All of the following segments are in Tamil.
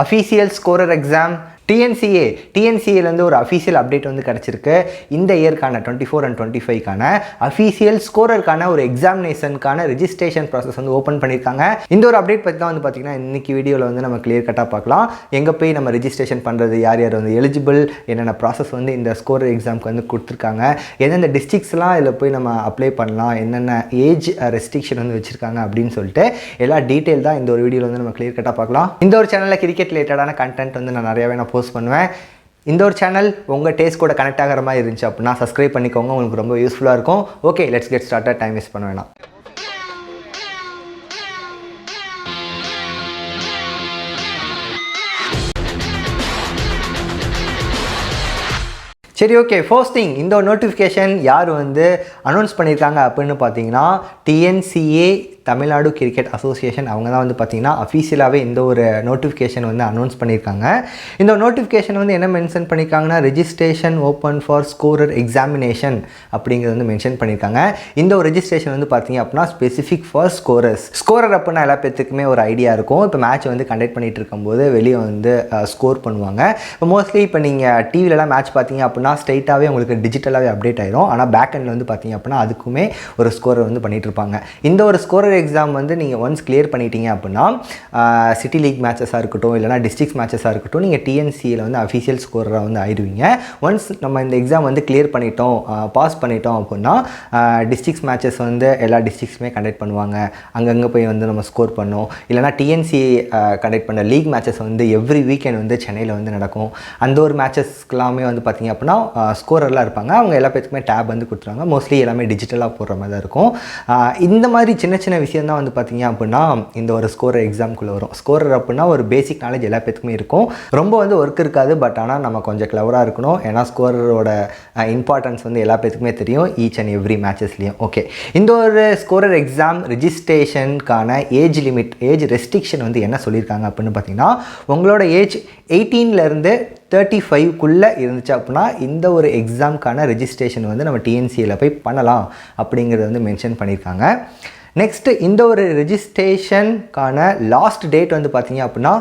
Official scorer exam டிஎன்சிஏலேருந்து ஒரு அஃபீஷியல் அப்டேட் வந்து கிடச்சிருக்கு. இந்த இயர்க்கான 24 and 25க்கான அஃபீஷியல் ஸ்கோரருக்கான ஒரு எக்ஸாமினேஷனுக்கான ரெஜிஸ்ட்ரேஷன் ப்ராசஸ் வந்து ஓப்பன் பண்ணியிருக்காங்க. இந்த ஒரு அப்டேட் பற்றி தான் வந்து பார்த்திங்கன்னா இன்றைக்கி வீடியோவில் வந்து நம்ம கிளியர் கட்டாக பார்க்கலாம். எங்கே போய் நம்ம ரெஜிஸ்ட்ரேஷன் பண்ணுறது, யார் யார் வந்து எலிஜிபிள், என்னென்ன ப்ராசஸ் வந்து இந்த ஸ்கோரர் எக்ஸாமுக்கு வந்து கொடுத்துருக்காங்க, எந்தெந்த டிஸ்ட்ரிக்ஸ்லாம் இதில் போய் நம்ம அப்ளை பண்ணலாம், என்னென்ன ஏஜ் ரெஸ்ட்ரிக்ஷன் வந்து வச்சுருக்காங்க அப்படின்னு சொல்லிட்டு எல்லா டீட்டெயில் தான் இந்த ஒரு வீடியோவில் வந்து நம்ம கிளியர் கட்டாக பார்க்கலாம். இந்த ஒரு சேனலில் கிரிக்கெட் ரிலேட்டடான கண்டென்ட் வந்து நான் நிறையாவே போஸ்ட் பண்ணுவேன். இந்த ஒரு சேனல் உங்கள் டேஸ்ட் கூட கனெக்ட் ஆகிற மாதிரி இருந்துச்சு அப்படின்னா சப்ஸ்கிரைப் பண்ணிக்கோங்க, உங்களுக்கு ரொம்ப யூஸ்ஃபுல்லாக இருக்கும். Okay, let's get started. Time waste பண்ண வேணாம். சரி, ஓகே. ஃபர்ஸ்ட் திங், இந்த ஒரு நோட்டிஃபிகேஷன் யார் வந்து அனௌன்ஸ் பண்ணியிருக்காங்க அப்படின்னு பார்த்தீங்கன்னா டிஎன்சிஏ தமிழ்நாடு கிரிக்கெட் அசோசியேஷன். அவங்க தான் வந்து பார்த்திங்கன்னா அஃபீஷியலாகவே இந்த ஒரு நோட்டிஃபிகேஷன் வந்து அனௌன்ஸ் பண்ணியிருக்காங்க. இந்த நோட்டிஃபிகேஷன் வந்து என்ன மென்ஷன் பண்ணியிருக்காங்கன்னா registration open for scorer examination அப்படிங்கிறது வந்து மென்ஷன் பண்ணியிருக்காங்க. இந்த ஒரு ரெஜிஸ்ட்ரேஷன் வந்து பார்த்திங்க அப்படின்னா ஸ்பெசிஃபிக் ஃபார் ஸ்கோரர் அப்படின்னா எல்லா பேத்துக்குமே ஒரு ஐடியா இருக்கும். இப்போ மேட்ச் வந்து கண்டக்ட் பண்ணிகிட்டு இருக்கும்போது வெளியே வந்து ஸ்கோர் பண்ணுவாங்க. இப்போ மோஸ்ட்லி இப்போ நீங்கள் டிவிலலாம் மேட்ச் பார்த்தீங்க அப்படின்னா ஸ்ட்ரைட்டாகவே உங்களுக்கு டிஜிட்டலாகவே அப்டேட் ஆயிரும். ஆனால் பேக் எண்டில் வந்து பார்த்திங்க அப்படின்னா அதுக்குமே ஒரு ஸ்கோரர் வந்து பண்ணிகிட்டு இருப்பாங்க. இந்த ஒரு ஸ்கோரர் எக்ஸாம் வந்து நீங்கள் ஒன்ஸ் கிளியர் பண்ணிட்டீங்க அப்படின்னா சிட்டி லீக் மேட்சஸாக இருக்கட்டும், இல்லைனா டிஸ்ட்ரிக்ஸ் மேட்சஸாக இருக்கட்டும், நீங்கள் டிஎன்சியில் வந்து அஃபீஷியல் ஸ்கோரராக வந்து ஆயிடுவீங்க. ஒன்ஸ் நம்ம இந்த எக்ஸாம் வந்து கிளியர் பண்ணிட்டோம், பாஸ் பண்ணிட்டோம் அப்படின்னா டிஸ்ட்ரிக்ஸ் மேட்சஸ் வந்து எல்லா டிஸ்ட்ரிக்ஸுமே கண்டக்ட் பண்ணுவாங்க. அங்கங்கே போய் வந்து நம்ம ஸ்கோர் பண்ணோம். இல்லைனா டிஎன்சி கண்டக்ட் பண்ண லீக் மேட்சஸ் வந்து எவ்ரி வீக்கெண்ட் வந்து சென்னையில் வந்து நடக்கும். அந்த ஒரு மேட்சஸ்க்கெல்லாமே வந்து பார்த்திங்க அப்படின்னா ஸ்கோரர்லாம் இருப்பாங்க. அவங்க எல்லா பேத்துக்குமே டேப் வந்து கொடுத்துருவாங்க. மோஸ்ட்லி எல்லாமே டிஜிட்டலாக போடுற மாதிரி தான் இருக்கும். இந்த மாதிரி சின்ன சின்ன விஷயம் தான் வந்து பார்த்திங்க அப்படின்னா இந்த ஒரு ஸ்கோரர் எக்ஸாம்குள்ளே வரும். ஸ்கோரர் அப்படின்னா ஒரு பேசிக் நாலேஜ் எல்லா பேத்துக்குமே இருக்கும். ரொம்ப வந்து ஒர்க் இருக்காது, பட் ஆனால் நம்ம கொஞ்சம் கிளவராக இருக்கணும். ஏன்னா ஸ்கோரரோட இம்பார்ட்டன்ஸ் வந்து எல்லா பேத்துக்குமே தெரியும் ஈச் அண்ட் எவ்ரி மேட்சஸ்லேயும். ஓகே, இந்த ஒரு ஸ்கோரர் எக்ஸாம் ரெஜிஸ்ட்ரேஷனுக்கான ஏஜ் லிமிட், ஏஜ் ரெஸ்ட்ரிக்ஷன் வந்து என்ன சொல்லியிருக்காங்க அப்படின்னு பார்த்தீங்கன்னா உங்களோட ஏஜ் 18லேருந்து 35க்குள்ளே இருந்துச்சு அப்படின்னா இந்த ஒரு எக்ஸாமுக்கான ரெஜிஸ்ட்ரேஷன் வந்து நம்ம டிஎன்சியில் போய் பண்ணலாம் அப்படிங்கிறத வந்து மென்ஷன் பண்ணியிருக்காங்க. நெக்ஸ்ட்டு இந்த ஒரு ரெஜிஸ்ட்ரேஷனுக்கான லாஸ்ட் டேட் வந்து பார்த்திங்க அப்படின்னா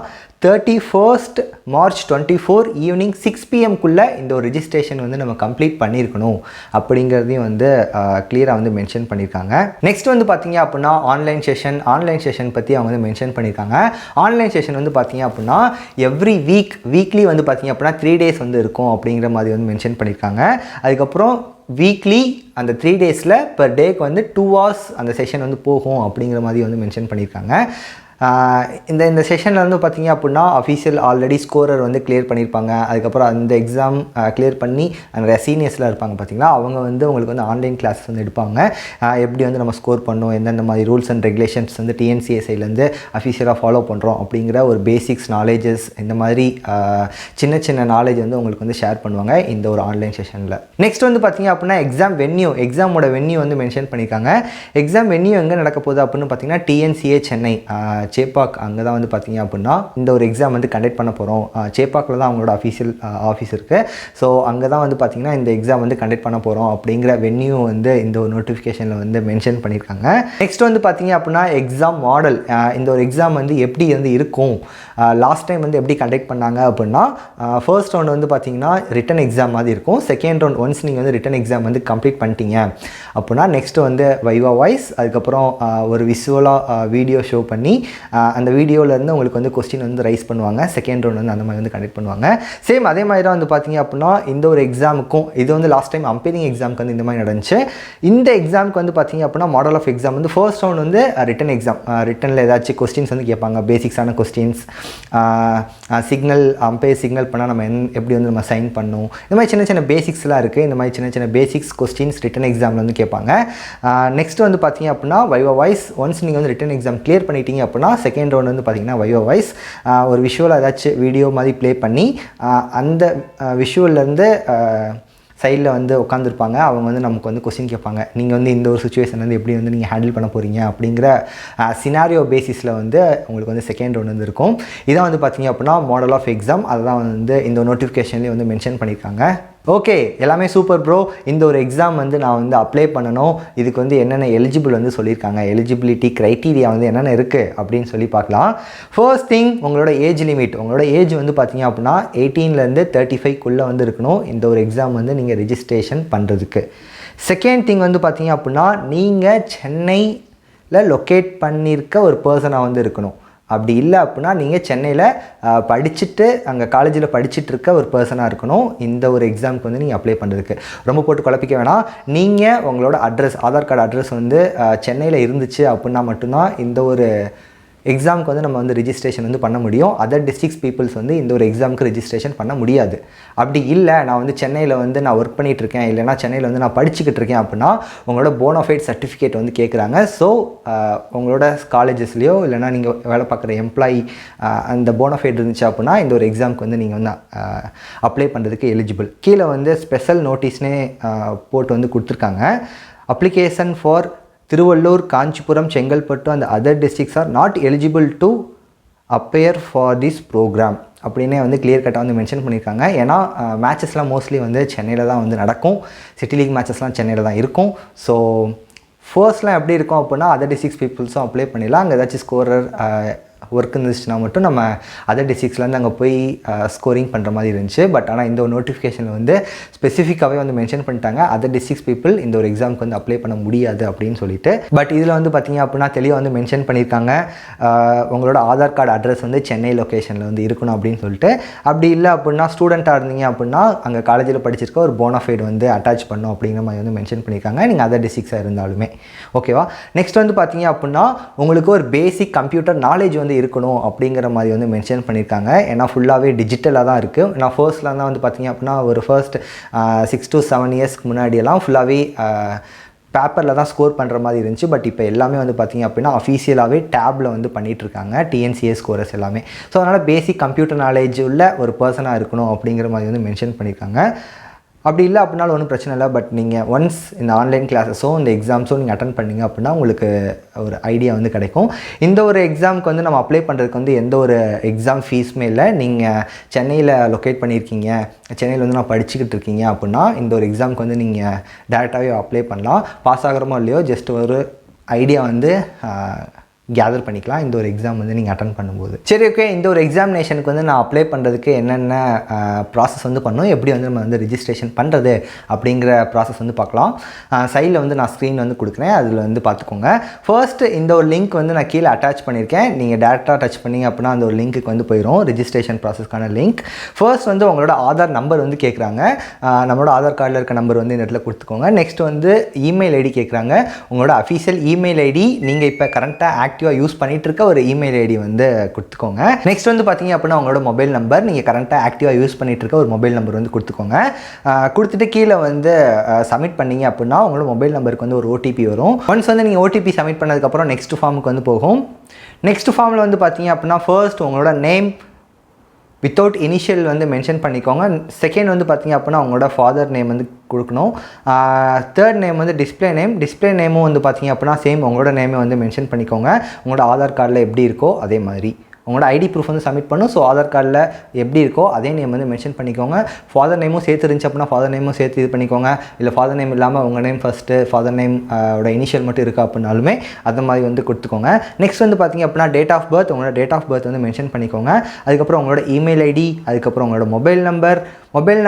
31st March 2024 ஈவினிங் 6 PM இந்த ஒரு ரெஜிஸ்ட்ரேஷன் வந்து நம்ம கம்ப்ளீட் பண்ணியிருக்கணும் அப்படிங்கிறதையும் வந்து கிளியராக வந்து மென்ஷன் பண்ணியிருக்காங்க. நெக்ஸ்ட் வந்து பார்த்திங்க அப்படின்னா ஆன்லைன் செஷன் பற்றி அவங்க வந்து மென்ஷன் பண்ணியிருக்காங்க. ஆன்லைன் செஷன் வந்து பார்த்திங்க அப்படின்னா எவ்ரி வீக்லி வந்து பார்த்திங்க அப்படின்னா 3 days வந்து இருக்கும் அப்படிங்கிற மாதிரி வந்து மென்ஷன் பண்ணியிருக்காங்க. அதுக்கப்புறம் வீக்லி அந்த 3 daysல பெர் டேக்கு வந்து 2 hours அந்த செஷன் வந்து போகும் அப்படிங்கிற மாதிரி வந்து மென்ஷன் பண்ணியிருக்காங்க. இந்த செஷனில் வந்து பார்த்திங்க அப்படின்னா அஃபீஷியல் ஆல்ரெடி ஸ்கோரர் வந்து கிளியர் பண்ணியிருப்பாங்க. அதுக்கப்புறம் அந்த எக்ஸாம் கிளியர் பண்ணி அந்த சீனியர்ஸ்லாம் இருப்பாங்க பார்த்திங்களா, அவங்க வந்து உங்களுக்கு வந்து ஆன்லைன் கிளாஸஸ் வந்து எடுப்பாங்க. எப்படி வந்து நம்ம ஸ்கோர் பண்ணோம், எந்தெந்த மாதிரி ரூல்ஸ் அண்ட் ரெகுலேஷன்ஸ் வந்து டிஎன்சிஏ சைட்லேருந்து அஃபீஷியலாக ஃபாலோ பண்ணுறோம் அப்படிங்கிற ஒரு பேசிக்ஸ் நாலேஜஸ், இந்த மாதிரி சின்ன சின்ன நாலேஜ் வந்து உங்களுக்கு வந்து ஷேர் பண்ணுவாங்க இந்த ஒரு ஆன்லைன் செஷனில். நெக்ஸ்ட் வந்து பார்த்திங்க அப்படின்னா எக்ஸாமோட வென்யூ வந்து மென்ஷன் பண்ணியிருக்காங்க. எக்ஸாம் வென்யூ எங்கே நடக்க போகுது அப்படின்னு பார்த்திங்கன்னா டிஎன்சிஏ சென்னை சேப்பாக், அங்கே தான் வந்து பார்த்திங்க அப்படின்னா இந்த ஒரு எக்ஸாம் வந்து கண்டக்ட் பண்ண போகிறோம். சேப்பாக்கில் தான் அவங்களோட அஃபீஷியல் ஆஃபீஸ் இருக்குது. ஸோ அங்கே தான் வந்து பார்த்திங்கன்னா இந்த எக்ஸாம் வந்து கண்டக்ட் பண்ண போகிறோம் அப்படிங்கிற வென்யூ வந்து இந்த ஒரு நோட்டிஃபிகேஷனில் வந்து மென்ஷன் பண்ணியிருக்காங்க. நெக்ஸ்ட் வந்து பார்த்திங்க அப்படின்னா எக்ஸாம் மாடல், இந்த ஒரு எக்ஸாம் வந்து எப்படி வந்து இருக்கும், லாஸ்ட் டைம் வந்து எப்படி கண்டக்ட் பண்ணாங்க அப்படின்னா ஃபர்ஸ்ட் ரவுண்ட் வந்து பார்த்திங்கன்னா ரிட்டன் எக்ஸாம் மாதிரி இருக்கும். செகண்ட் ரவுண்ட் ஒன்ஸ் நீங்கள் வந்து ரிட்டன் எக்ஸாம் வந்து கம்ப்ளீட் பண்ணிட்டீங்க அப்படின்னா நெக்ஸ்ட்டு வந்து வைவா வாய்ஸ், அதுக்கப்புறம் ஒரு விசுவலாக வீடியோ ஷோ பண்ணி அந்த வீடியோவிலேருந்து உங்களுக்கு வந்து கொஸ்டின் வந்து ரைஸ் பண்ணுவாங்க. செகண்ட் ரவுண்ட் வந்து அந்த மாதிரி வந்து கண்டக்ட் பண்ணுவாங்க. சேம் அதே மாதிரி தான் வந்து பார்த்திங்க அப்படின்னா இந்த ஒரு எக்ஸாமுக்கும், இது வந்து லாஸ்ட் டைம் அம்பைரிங் எக்ஸாமுக்கு வந்து இந்த மாதிரி நடந்துச்சு. இந்த எக்ஸாமுக்கு வந்து பார்த்திங்க அப்படின்னா மாடல் ஆஃப் எக்ஸாம் வந்து ஃபர்ஸ்ட் ரவுண்ட் வந்து ரிட்டன் எக்ஸாம், ரிட்டனில் ஏதாச்சும் கொஸ்டின்ஸ் வந்து கேட்பாங்க, பேசிக்ஸான கொஸ்டின்ஸ், சிக்னல் அம்பையர் சிக்னல் பண்ணால் நம்ம எப்படி வந்து நம்ம சைன் பண்ணணும், இந்த மாதிரி சின்ன சின்ன பேசிக்ஸ்லாம் இருக்குது. இந்த மாதிரி சின்ன சின்ன பேசிக்ஸ் கொஸ்டின்ஸ் ரிட்டன் எக்ஸாமில் வந்து கேட்பாங்க. நெக்ஸ்ட் வந்து பார்த்திங்க அப்படின்னா வைவா வாய்ஸ், ஒன்ஸ் நீங்கள் வந்து ரிட்டன் எக்ஸாம் கிளியர் பண்ணிட்டீங்க அப்படின்னா செகண்ட் ரவுண்ட் வந்து பார்த்திங்கன்னா வைவா வாய்ஸ், ஒரு விஷுவல் ஏதாச்சும் வீடியோ மாதிரி ப்ளே பண்ணி அந்த விஷுவல்லேருந்து சைடில் வந்து உட்காந்துருப்பாங்க. அவங்க வந்து நமக்கு வந்து கொஸ்டின் கேட்பாங்க, நீங்கள் வந்து இந்த ஒரு சுச்சுவேஷன் வந்து எப்படி வந்து நீங்கள் ஹேண்டில் பண்ண போகிறீங்க அப்படிங்கிற சினாரியோ பேசிஸில் வந்து உங்களுக்கு வந்து செகண்ட் ரவுண்ட் வந்து இருக்கும். இதான் வந்து பார்த்திங்க அப்படின்னா மாடல் ஆஃப் எக்ஸாம், அதுதான் வந்து இந்த நோட்டிஃபிகேஷன்லேயே வந்து மென்ஷன் பண்ணியிருக்காங்க. ஓகே, எல்லாமே சூப்பர் ப்ரோ. இந்த ஒரு எக்ஸாம் வந்து நான் வந்து அப்ளை பண்ணணும், இதுக்கு வந்து என்னென்ன எலிஜிபிள் வந்து சொல்லியிருக்காங்க, எலிஜிபிலிட்டி க்ரைட்டீரியா வந்து என்னென்ன இருக்குது அப்படின்னு சொல்லி பார்க்கலாம். ஃபர்ஸ்ட் திங், உங்களோட ஏஜ் லிமிட். உங்களோட ஏஜ் வந்து பார்த்தீங்க அப்படின்னா 18லேருந்து 35க்குள்ளே வந்து இருக்கணும் இந்த ஒரு எக்ஸாம் வந்து நீங்கள் ரிஜிஸ்ட்ரேஷன் பண்ணுறதுக்கு. செகண்ட் திங் வந்து பார்த்தீங்க அப்படின்னா நீங்கள் சென்னையில் லொக்கேட் பண்ணியிருக்க ஒரு பர்சனாக வந்து இருக்கணும். அப்படி இல்லை அப்படின்னா நீங்கள் சென்னையில் படிச்சுட்டு அங்கே காலேஜில் படிச்சுட்டு இருக்க ஒரு பர்சனாக இருக்கணும் இந்த ஒரு எக்ஸாமுக்கு வந்து நீங்கள் அப்ளை பண்ணுறதுக்கு. ரொம்ப போட்டு குழப்பிக்க வேணாம். நீங்கள் உங்களோட அட்ரஸ், ஆதார் கார்டு அட்ரஸ் வந்து சென்னையில் இருந்துச்சு அப்படின்னா மட்டும்தான் இந்த ஒரு எக்ஸாமுக்கு வந்து நம்ம வந்து ரிஜிஸ்ட்ரேஷன் வந்து பண்ண முடியும். அதர் டிஸ்ட்ரிக்ஸ் பீப்புள்ஸ் வந்து இந்த ஒரு எக்ஸாமுக்கு ரிஜிஸ்ட்ரேஷன் பண்ண முடியாது. அப்படி இல்லை, நான் வந்து சென்னையில் வந்து நான் ஒர்க் பண்ணிகிட்டு இருக்கேன், இல்லைனா சென்னையில் வந்து நான் படிச்சுக்கிட்டு இருக்கேன் அப்படின்னா உங்களோட போனஃபைட் சர்டிஃபிகேட் வந்து கேட்குறாங்க. ஸோ உங்களோட காலேஜஸ்லேயோ இல்லைனா நீங்கள் வேலை பார்க்குற எம்ப்ளாயி அந்த போனஃபைட் இருந்துச்சு அப்படின்னா இந்த ஒரு எக்ஸாமுக்கு வந்து நீங்கள் வந்து அப்ளை பண்ணுறதுக்கு எலிஜிபிள். கீழே வந்து ஸ்பெஷல் நோட்டீஸ்னே போட்டு வந்து கொடுத்துருக்காங்க. Application for Thiruvallur, Kanchipuram, Chengalpattu and other districts are not eligible to appear for this program அப்படின்னே வந்து கிளியர் கட்டாக வந்து மென்ஷன் பண்ணியிருக்காங்க. ஏன்னா மேட்சஸ்லாம் மோஸ்ட்லி வந்து சென்னையில் தான் வந்து நடக்கும். சிட்டி லீக் மேட்சஸ்லாம் சென்னையில் தான் இருக்கும். ஸோ ஃபர்ஸ்ட்லாம் எப்படி இருக்கும் அப்படின்னா அதர் டிஸ்ட்ரிக்ஸ் பீப்புள்ஸும் அப்ளை பண்ணிடலாம். அங்கே ஏதாச்சும் ஸ்கோரர் ஒர்க் இருந்துச்சுன்னா மட்டும் நம்ம அதர் டிஸ்ட்ரிக்ஸ்லேருந்து அங்கே போய் ஸ்கோரிங் பண்ணுற மாதிரி இருந்துச்சு. பட் ஆனால் இந்த ஒரு நோட்டிஃபிகேஷனில் வந்து ஸ்பெசிஃபிக்காகவே வந்து மென்ஷன் பண்ணிட்டாங்க அதர் டிஸ்ட்ரிக்ஸ் பீப்புள் இந்த ஒரு எக்ஸாமுக்கு வந்து அப்ளை பண்ண முடியாது அப்படின்னு சொல்லிட்டு. பட் இதில் வந்து பார்த்திங்க அப்படின்னா தெளிவாக வந்து மென்ஷன் பண்ணியிருக்காங்க உங்களோட ஆதார் கார்டு அட்ரஸ் வந்து சென்னை லொக்கேஷனில் வந்து இருக்கணும் அப்படின்னு சொல்லிட்டு. அப்படி இல்லை அப்படின்னா ஸ்டூடெண்ட்டாக இருந்தீங்க அப்படின்னா அங்கே காலேஜில் படிச்சிருக்க ஒரு போனஃபைடு வந்து அட்டாச் பண்ணணும் அப்படிங்கிற மாதிரி வந்து மென்ஷன் பண்ணியிருக்காங்க, நீங்கள் அதர் டிஸ்ட்ரிக்ஸாக இருந்தாலுமே. ஓகேவா? நெக்ஸ்ட் வந்து பார்த்திங்க அப்படின்னா உங்களுக்கு ஒரு பேசிக் கம்ப்யூட்டர் நாலேஜ் வந்து இருக்கணும் அப்படிங்கிற மாதிரி வந்து மென்ஷன் பண்ணியிருக்காங்க. ஏன்னா ஃபுல்லாகவே டிஜிட்டலாக தான் இருக்குது. நான் ஃபர்ஸ்ட்லாம் தான் வந்து பார்த்திங்க அப்படின்னா ஒரு ஃபர்ஸ்ட் 6 to 7 இயர்ஸ்க்கு முன்னாடியெல்லாம் ஃபுல்லாகவே பேப்பரில் தான் ஸ்கோர் பண்ணுற மாதிரி இருந்துச்சு. பட் இப்போ எல்லாமே வந்து பார்த்திங்க அப்படின்னா அஃபீஷியலாகவே டேப்பில் வந்து பண்ணிகிட்ருக்காங்க டிஎன்சிஏ ஸ்கோரஸ் எல்லாமே. ஸோ அதனால் பேசிக் கம்ப்யூட்டர் நாலேஜ் உள்ள ஒரு பர்சனாக இருக்கணும் அப்படிங்கிற மாதிரி வந்து மென்ஷன் பண்ணியிருக்காங்க. அப்படி இல்லை அப்படின்னாலும் ஒன்றும் பிரச்சனை இல்லை. பட் நீங்கள் ஒன்ஸ் இந்த ஆன்லைன் கிளாஸஸோ இந்த எக்ஸாம்ஸோ நீங்கள் அட்டன் பண்ணிங்க அப்படின்னா உங்களுக்கு ஒரு ஐடியா வந்து கிடைக்கும். இந்த ஒரு எக்ஸாமுக்கு வந்து நம்ம அப்ளை பண்ணுறதுக்கு வந்து எந்த ஒரு எக்ஸாம் ஃபீஸுமே இல்லை. நீங்கள் சென்னையில் லொக்கேட் பண்ணியிருக்கீங்க, சென்னையில் வந்து நான் படிச்சுக்கிட்டு இருக்கீங்க அப்படின்னா இந்த ஒரு எக்ஸாமுக்கு வந்து நீங்கள் டேரெக்டாகவே அப்ளை பண்ணலாம். பாஸ் ஆகிறமோ இல்லையோ ஜஸ்ட் ஒரு ஐடியா வந்து கேதர் பண்ணிக்கலாம் இந்த ஒரு எக்ஸாம் வந்து நீங்கள் அட்டன் பண்ணும்போது. சரி, ஓகே. இந்த ஒரு எக்ஸாமினேஷனுக்கு வந்து நான் அப்ளை பண்ணுறதுக்கு என்னென்ன ப்ராசஸ் வந்து பண்ணணும், எப்படி வந்து நம்ம வந்து ரிஜிஸ்ட்ரேஷன் பண்ணுறது அப்படிங்கிற ப்ராசஸ் வந்து பார்க்கலாம். சைடில் வந்து நான் ஸ்க்ரீன் வந்து கொடுக்குறேன், அதில் வந்து பார்த்துக்கோங்க. ஃபர்ஸ்ட் இந்த ஒரு லிங்க் வந்து நான் கீழே அட்டாச் பண்ணியிருக்கேன். நீங்கள் டேரெக்டாக டச் பண்ணிங்க அப்படின்னா அந்த ஒரு லிங்க்குக்கு வந்து போயிடும், ரிஜிஸ்ட்ரேஷன் ப்ராசஸ்க்கான லிங்க். ஃபர்ஸ்ட் வந்து உங்களோட ஆதார் நம்பர் வந்து கேட்குறாங்க. நம்மளோட ஆதார் கார்டில் இருக்க நம்பர் வந்து இந்த இடத்துல கொடுத்துக்கோங்க. நெக்ஸ்ட் வந்து இமெயில் ஐடி கேட்குறாங்க. உங்களோட அஃபீஷியல் இமெயில் ஐடி நீங்கள் இப்போ கரண்ட்டாக ஆக்டிவாக யூஸ் பண்ணிட்டு இருக்க ஒரு இமெயில் ஐடி வந்து கொடுத்துக்கோங்க. நெக்ஸ்ட் வந்து பார்த்தீங்க அப்படின்னா உங்களோட மொபைல் நம்பர், நீங்கள் கரண்ட்டாக ஆக்டிவாக யூஸ் பண்ணிட்டு இருக்க ஒரு மொபைல் நம்பர் வந்து கொடுத்துக்கோங்க. கொடுத்துட்டு கீழே வந்து சப்மிட் பண்ணீங்க அப்படின்னா உங்களோட மொபைல் நம்பருக்கு வந்து ஒரு ஓடிபி வரும். ஒன்ஸ் வந்து நீங்கள் ஓடிபி சப்மிட் பண்ணதுக்கப்புறம் நெக்ஸ்ட் ஃபார்முக்கு வந்து போகும். நெக்ஸ்ட் ஃபார்மில் வந்து பார்த்தீங்க அப்படின்னா ஃபர்ஸ்ட் உங்களோட நேம் வித்தவுட் இனிஷியல் வந்து மென்ஷன் பண்ணிக்கோங்க. செகண்ட் வந்து பார்த்திங்க அப்படின்னா உங்களோட ஃபாதர் நேம் வந்து கொடுக்கணும். தேர்ட் நேம் வந்து டிஸ்பிளே நேமும் வந்து பார்த்திங்க அப்படின்னா சேம் உங்களோட நேமே வந்து மென்ஷன் பண்ணிக்கோங்க. உங்களோட ஆதார் கார்டில் எப்படி இருக்கோ அதே மாதிரி உங்களோட ஐடி ப்ரூஃப் வந்து சப்மிட் பண்ணும். ஸோ ஆதார் கார்டில் எப்படி இருக்கோ அதே நேம் வந்து மென்ஷன் பண்ணிக்கோங்க. ஃபாதர் நேமும் சேர்த்து இருந்துச்சு அப்படின்னா ஃபாதர் நேமும் சேர்த்து இது பண்ணிக்கோங்க. இல்லை ஃபாதர் நேம் இல்லாமல் உங்கள் நேம் ஃபஸ்ட்டு ஃபாதர் நேம் ஓட இனிஷியல் மட்டும் இருக்குது அப்படின்னாலுமே அந்த மாதிரி வந்து கொடுத்துக்கோங்க. நெக்ஸ்ட் வந்து பார்த்திங்க அப்படின்னா டேட் ஆஃப் பர்த், உங்களோட டேட் ஆஃப் பர்த் வந்து மென்ஷன் பண்ணிக்கோங்க. அதுக்கப்புறம் உங்களோட இமெயில் ஐடி, அதுக்கப்புறம் உங்களோட மொபைல்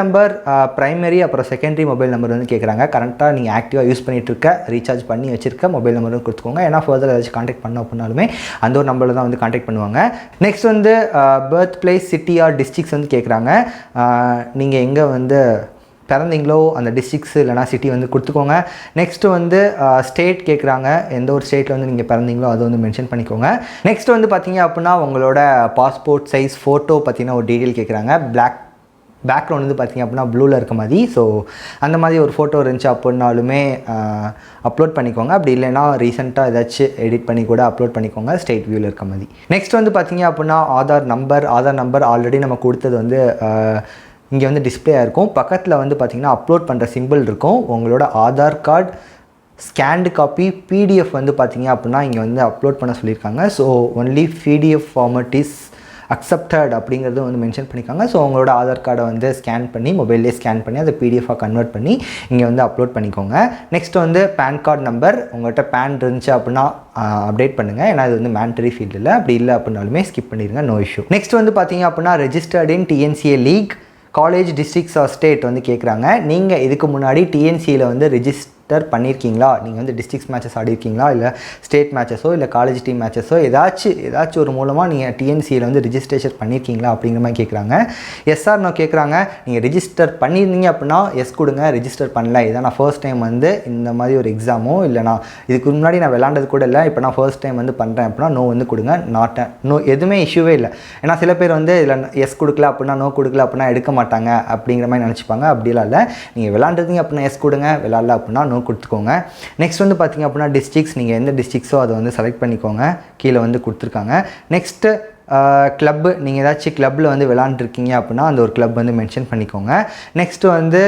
நம்பர் ப்ரைமரி அப்புறம் செகண்டரி மொபைல் நம்பர் வந்து கேட்குறாங்க. கரெக்டாக நீங்கள் ஆக்டிவாக யூஸ் பண்ணிகிட்டு இருக்க ரீசார்ஜ் பண்ணி வச்சிருக்க மொபைல் நம்பர் வந்து கொடுத்துக்கோங்க. ஏன்னா ஃபர்தர் ஏதாச்சும் கான்டாக்ட் பண்ணோம் அப்படின்னாலுமே அந்த ஒரு நம்பரில் தான் வந்து கான்டாக்ட் பண்ணுவாங்க. நெக்ஸ்ட் வந்து birth place, city or districts வந்து கேட்குறாங்க. நீங்கள் எங்கே வந்து பிறந்தீங்களோ அந்த டிஸ்ட்ரிக்ஸ் இல்லைனா சிட்டி வந்து கொடுத்துக்கோங்க. நெக்ஸ்ட்டு வந்து ஸ்டேட் கேட்குறாங்க. எந்த ஒரு ஸ்டேட்டில் வந்து நீங்கள் பிறந்தீங்களோ அதை வந்து மென்ஷன் பண்ணிக்கோங்க. நெக்ஸ்ட் வந்து பார்த்தீங்க அப்படின்னா உங்களோட பாஸ்போர்ட் சைஸ் ஃபோட்டோ பார்த்தீங்கன்னா ஒரு டீட்டெயில் கேட்குறாங்க. பேக்ரவுண்ட் வந்து பார்த்திங்க அப்படின்னா ப்ளூவில் இருக்க மாதிரி. ஸோ அந்த மாதிரி ஒரு ஃபோட்டோ இருந்துச்சு அப்படின்னாலுமே அப்லோட் பண்ணிக்கோங்க. அப்படி இல்லைனா ரீசெண்டாக ஏதாச்சும் எடிட் பண்ணி கூட அப்லோட் பண்ணிக்கோங்க ஸ்ட்ரெயிட் வியூவில் இருக்க மாதிரி. நெக்ஸ்ட் வந்து பார்த்திங்க அப்படின்னா ஆதார் நம்பர் ஆல்ரெடி நம்ம கொடுத்தது வந்து இங்கே வந்து டிஸ்பிளே ஆகிருக்கும். பக்கத்தில் வந்து பார்த்திங்கன்னா அப்லோட் பண்ணுற சிம்பிள் இருக்கும். உங்களோட Aadhaar card scanned copy PDF வந்து பார்த்திங்க அப்படின்னா இங்கே வந்து அப்லோட் பண்ண சொல்லியிருக்காங்க. So only PDF format is accepted அப்படிங்கிறது வந்து மென்ஷன் பண்ணிக்காங்க. ஸோ உங்களோட ஆதார் கார்டை வந்து ஸ்கேன் பண்ணி மொபைல்லேயே ஸ்கேன் பண்ணி அதை பிடிஎஃபாக கன்வெர்ட் பண்ணி இங்கே வந்து அப்லோட் பண்ணிக்கோங்க. நெக்ஸ்ட் வந்து பேன் கார்டு நம்பர் உங்கள்கிட்ட பேன் இருந்துச்சு அப்படின்னா அப்டேட் பண்ணுங்கள். ஏன்னா இது வந்து மேண்டரி ஃபீல்டு இல்லை. அப்படி இல்லை அப்படின்னாலுமே ஸ்கிப் பண்ணிடுங்க, நோ இஷ்யூ. நெக்ஸ்ட் வந்து பார்த்தீங்க அப்படின்னா registered in TNCA league college districts or state வந்து கேட்குறாங்க. நீங்கள் இதுக்கு முன்னாடி டிஎன்சியில் வந்து ரெஜிஸ்டர் பண்ணியிருக்கீங்களா, நீங்கள் வந்து டிஸ்ட்ரிக்ஸ் மேட்சஸ் ஆடிருக்கீங்களா, இல்லை ஸ்டேட் மேட்சஸோ இல்லை காலேஜ் டீம் மேட்சஸோ ஏதாச்சும் ஒரு மூலமாக நீங்கள் டிஎன்சியில் வந்து ரிஜிஸ்ட்ரேஷன் பண்ணியிருக்கீங்களா அப்படிங்கிற மாதிரி கேட்குறாங்க. எஸ்ஆர் நான் கேட்குறாங்க. நீங்கள் ரிஜிஸ்டர் பண்ணியிருந்தீங்க அப்படின்னா எஸ் கொடுங்க. ரிஜிஸ்டர் பண்ணல, இதான் நான் ஃபர்ஸ்ட் டைம் வந்து இந்த மாதிரி ஒரு எக்ஸாமோ இல்லை நான் இதுக்கு முன்னாடி நான் விளாண்டது கூட இல்லை, இப்போ நான் ஃபர்ஸ்ட் டைம் வந்து பண்ணுறேன் அப்படின்னா நோ வந்து கொடுங்க. நோ எதுவுமே இஷ்யூவே இல்லை. ஏன்னா சில பேர் வந்து இதில் எஸ் கொடுக்கல அப்படின்னா நோ கொடுக்கல அப்படின்னா எடுக்க மாட்டாங்க அப்படிங்கிற மாதிரி நினச்சிப்பாங்க. அப்படிலாம் இல்லை. நீங்கள் விளாண்டுருந்தீங்க அப்படின்னா எஸ் கொடுங்க, விளாட்ல அப்படின்னா நோ கொடுத்துக்கோங்க. நெக்ஸ்ட் வந்து பார்த்திங்க அப்படின்னா டிஸ்ட்ரிக்ஸ், நீங்கள் எந்த டிஸ்ட்ரிக்ஸோ அதை வந்து செலக்ட் பண்ணிக்கோங்க. கீழே வந்து கொடுத்துருக்காங்க. நெக்ஸ்ட்டு கிளப்பு, நீங்கள் ஏதாச்சும் கிளப்பில் வந்து விளாண்டுருக்கீங்க அப்படின்னா அந்த ஒரு கிளப் வந்து மென்ஷன் பண்ணிக்கோங்க. நெக்ஸ்ட்டு வந்து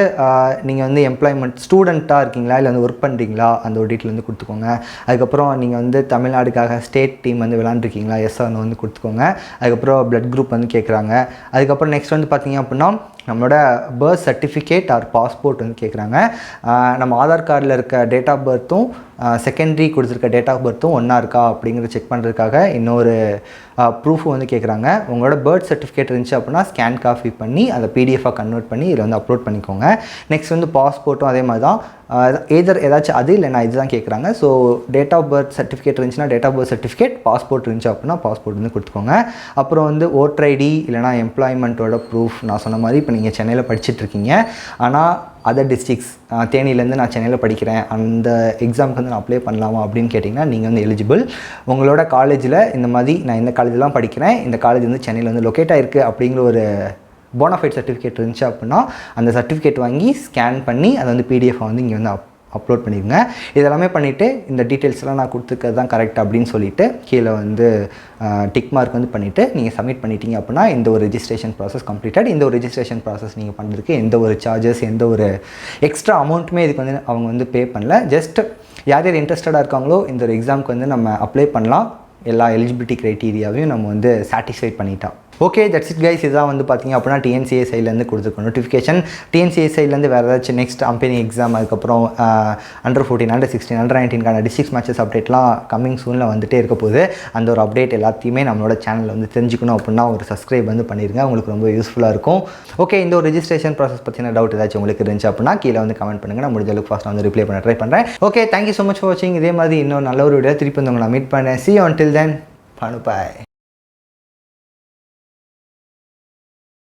நீங்கள் வந்து எம்ப்ளாய்மெண்ட் ஸ்டூடெண்ட்டாக இருக்கீங்களா இல்லை வந்து ஒர்க் பண்ணுறீங்களா அந்த ஒரு டீட்டெயில் வந்து கொடுத்துக்கோங்க. அதுக்கப்புறம் நீங்கள் வந்து தமிழ்நாடுக்காக ஸ்டேட் டீம் வந்து விளாண்டுருக்கீங்களா எஸ் ஆர்னு வந்து கொடுத்துக்கோங்க. அதுக்கப்புறம் பிளட் குரூப் வந்து கேட்குறாங்க. அதுக்கப்புறம் நெக்ஸ்ட் வந்து பார்த்திங்க அப்படின்னா நம்மளோட பர்த் சர்டிஃபிகேட் ஆர் பாஸ்போர்ட் வந்து கேட்குறாங்க. நம்ம ஆதார் கார்டில் இருக்க டேட் ஆஃப் பர்த்தும் செகண்டரி கொடுத்துருக்க டேட் ஆஃப் பர்த்தும் ஒன்றா இருக்கா அப்படிங்கிறத செக் பண்ணுறதுக்காக இன்னொரு ப்ரூஃப் வந்து கேட்குறாங்க. உங்களோட பர்த் சர்டிஃபிகேட் இருந்துச்சு அப்படின்னா ஸ்கேன் காப்பி பண்ணி அதை பிடிஎஃபாக கன்வெர்ட் பண்ணி இதில் வந்து அப்லோட் பண்ணிக்கோங்க. நெக்ஸ்ட் வந்து பாஸ்போர்ட்டும் அதே மாதிரி தான். ஏதாச்சும் அது இல்லை நான் இதுதான் கேட்குறாங்க. So date of birth certificate இருந்துச்சுன்னா date of birth certificate, passport இருந்துச்சு அப்படின்னா பாஸ்போர்ட் வந்து கொடுத்துக்கோங்க. அப்புறம் வந்து ஓட்டர் ஐடி இல்லைனா எம்ப்ளாய்மெண்ட்டோட ப்ரூஃப். நான் சொன்ன மாதிரி இப்போ நீங்கள் சென்னையில் படிச்சுட்ருக்கீங்க, ஆனால் அதர் டிஸ்ட்ரிக்ஸ் தேனியிலேருந்து நான் சென்னையில் படிக்கிறேன், அந்த எக்ஸாமுக்கு வந்து நான் அப்ளை பண்ணலாமா அப்படின்னு கேட்டிங்கன்னா நீங்கள் வந்து எலிஜிபிள். உங்களோட காலேஜில் இந்த மாதிரி நான் இந்த காலேஜெலாம் படிக்கிறேன், இந்த காலேஜ் வந்து சென்னையில் வந்து லொக்கேட் ஆகிருக்கு அப்படிங்கிற ஒரு போனஃபைட் சர்டிஃபிகேட் இருந்துச்சு அப்படின்னா அந்த சர்டிஃபிகேட் வாங்கி ஸ்கேன் பண்ணி அதை வந்து பிடிஎஃபாக வந்து இங்கே வந்து அப்லோட் பண்ணிடுங்க. இதெல்லாமே பண்ணிவிட்டு இந்த டீட்டெயில்ஸ்லாம் நான் கொடுத்துருக்கிறது தான் கரெக்ட் அப்படின்னு சொல்லிவிட்டு கீழே வந்து டிக் மார்க் வந்து பண்ணிவிட்டு நீங்கள் சப்மிட் பண்ணிட்டீங்க அப்படின்னா இந்த ஒரு ரெஜிஸ்ட்ரேஷன் ப்ராசஸ் கம்ப்ளீட்டட். இந்த ஒரு ரெஜிஸ்ட்ரேஷன் ப்ராசஸ் நீங்கள் பண்ணுறதுக்கு எந்த ஒரு சார்ஜஸ் எந்த ஒரு எக்ஸ்ட்ரா அமௌண்ட்டுமே இதுக்கு வந்து அவங்க வந்து பே பண்ணல. ஜஸ்ட் யார் யார் இன்ட்ரெஸ்டடாக இருக்காங்களோ இந்த ஒரு எக்ஸாமுக்கு வந்து நம்ம அப்ளை பண்ணலாம். எல்லா எலிஜிபிலிட்டி க்ரைட்டீரியாவையும் நம்ம வந்து சாட்டிஸ்ஃபை பண்ணிட்டோம். Okay, that's it guys. இதான் வந்து பார்த்திங்க அப்படின்னா டிஎன்சிஏ சைட்லேருந்து கொடுத்துருக்கோம் நோட்டிஃபிகேஷன். டிஎன்சிஏ சைட்லேருந்து வேறு ஏதாச்சும் நெக்ஸ்ட் அம்பெனி எக்ஸாம், அதுக்கப்புறம் under 14, under 16, under 19 districts matches அப்டேட்லாம் கம்மிங் சூனில் வந்துகிட்டே இருக்க போது. அந்த ஒரு அப்டேட் எல்லாத்தையுமே நம்மளோட சேனலில் வந்து தெரிஞ்சுக்கணும் அப்படின்னா ஒரு சப்ஸ்கிரைப் வந்து பண்ணிடுங்க, உங்களுக்கு ரொம்ப யூஸ்ஃபுல்லாக இருக்கும். ஓகே, இந்த ஒரு ரெஜிஸ்ட்ரேஷன் ப்ராசஸ் பற்றின டவுட் ஏதாச்சும் உங்களுக்கு இருந்துச்சு அப்படின்னா கீழே வந்து கமெண்ட் பண்ணுங்கள். நான் முடிஞ்ச அளவுக்கு ஃபாஸ்ட்டாக வந்து ரிப்ளை பண்ண ட்ரை பண்ணுறேன். Okay, thank you so much for வாட்சிங். இதே மாதிரி இன்னொரு நல்ல ஒரு வீடியோ திருப்பி வந்து உங்களை மீட் பண்ணேன். See you until then. Bye.